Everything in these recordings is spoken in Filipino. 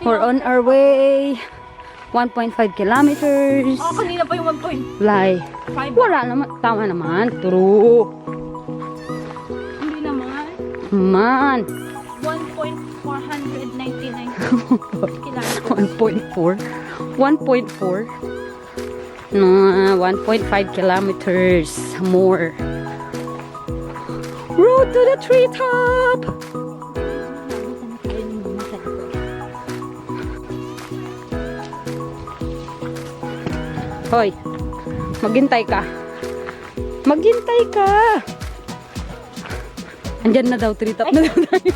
We're on our way. 1.5 kilometers. Oh, kanina pa yung 1.5. Lie. Wala naman. Tama naman. True. Hindi naman. Man. 1.499 kilometers. 1.4. 1.4. No, 1.5 kilometers more. Road to the treetop. Hoy, maghintay ka. Maghintay ka. Andyan na daw, treetop na daw tayo.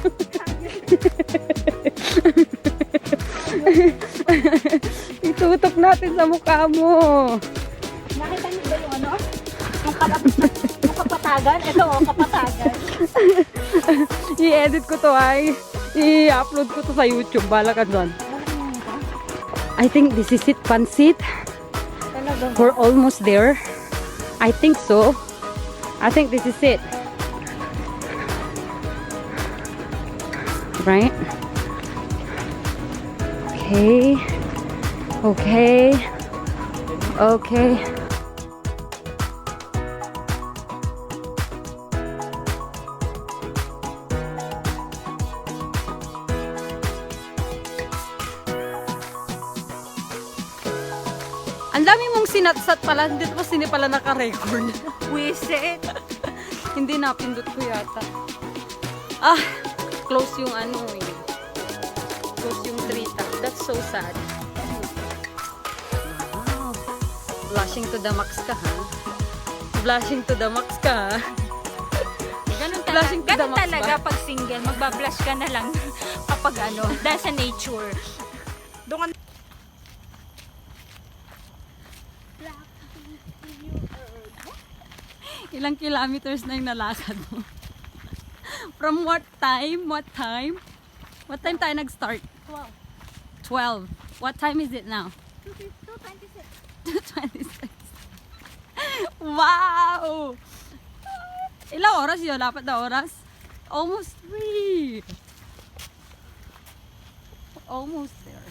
Itutok natin sa mukha mo. Nakita niyo ba yung ano? Yung kapatagan? Ito oh, kapatagan. I-edit ko to ay. I-upload ko to sa YouTube. Bala ka dyan. I think this is it, pansit. We're almost there. I think so. I think this is it. Right? Okay. Okay. Okay. Ang dami mong sinatsat pala, hindi pala naka-record. Wisit. Hindi napindot ko yata. Ah, close yung ano eh. Close yung treetop. That's so sad. Wow. Blushing to the max ka ha? Blushing to the max ka ha? Ganun Blushing to the max talaga ba? pag single, magbablush ka na lang kapag ano, dahil sa nature. Doon ka Ilang kilometers na yung nalakad mo? From what time? What time? What time tayo nag-start? 12. What time is it now? 2:26. Wow! Ilang oras yun? Dapat na oras? Almost 3. Almost there.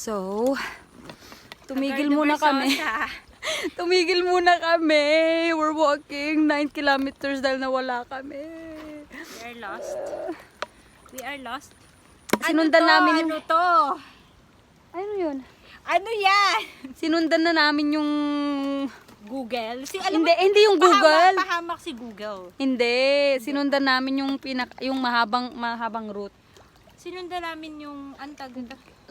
So, tumigil muna kami. Tumigil muna kami. We're walking 9 kilometers dahil nawala kami. We are lost. We are lost. Sinundan namin yung... Ano to? Ano yun? Ano yan? Sinundan na namin yung... Google? Hindi yung Google. Pahamak si Google. Hindi. Sinundan namin yung yung mahabang route. Sinundan namin yung antag.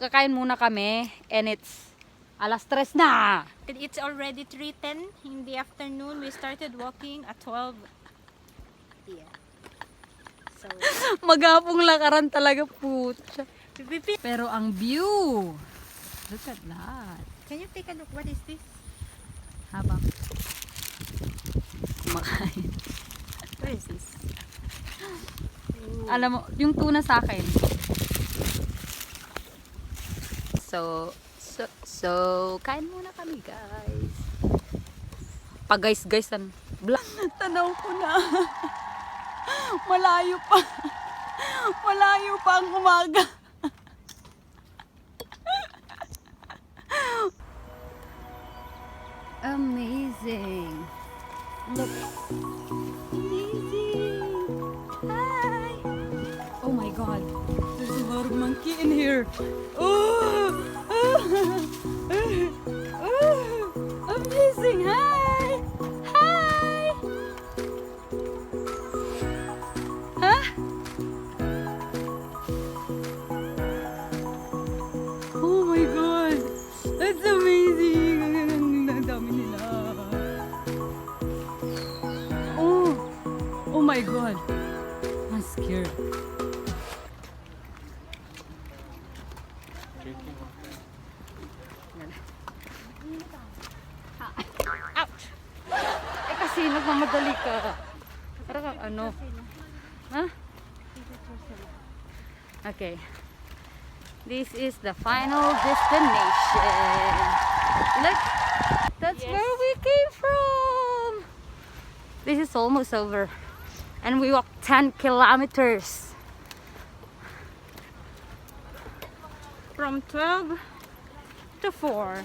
Kakain muna kami and it's alas 3 na. It's already 3:10 in the afternoon. We started walking at 12 p.m. So, Magapong lakaran talaga po. Pero ang view. Look at that. can you take a look? What is this? Habang kumakain. Where is this? Alam mo, yung tuna sa akin. So, kain muna kami, guys. Guys, Tanaw ko na. Malayo pa. Malayo pa ang umaga. Amazing. Look. Amazing. Hi. Oh my god. There's a lot of monkey in here. Oh. Amazing. Hi. Hi. Huh? Oh my god. That's amazing. Ang dami nila. Oh my god. I'm scared. Ouch! Eh kasi nagmamadali ka. Parang ano? Huh? Okay. This is the final destination. Look! That's where we came from! This is almost over. And we walked 10 kilometers. From 12 to 4.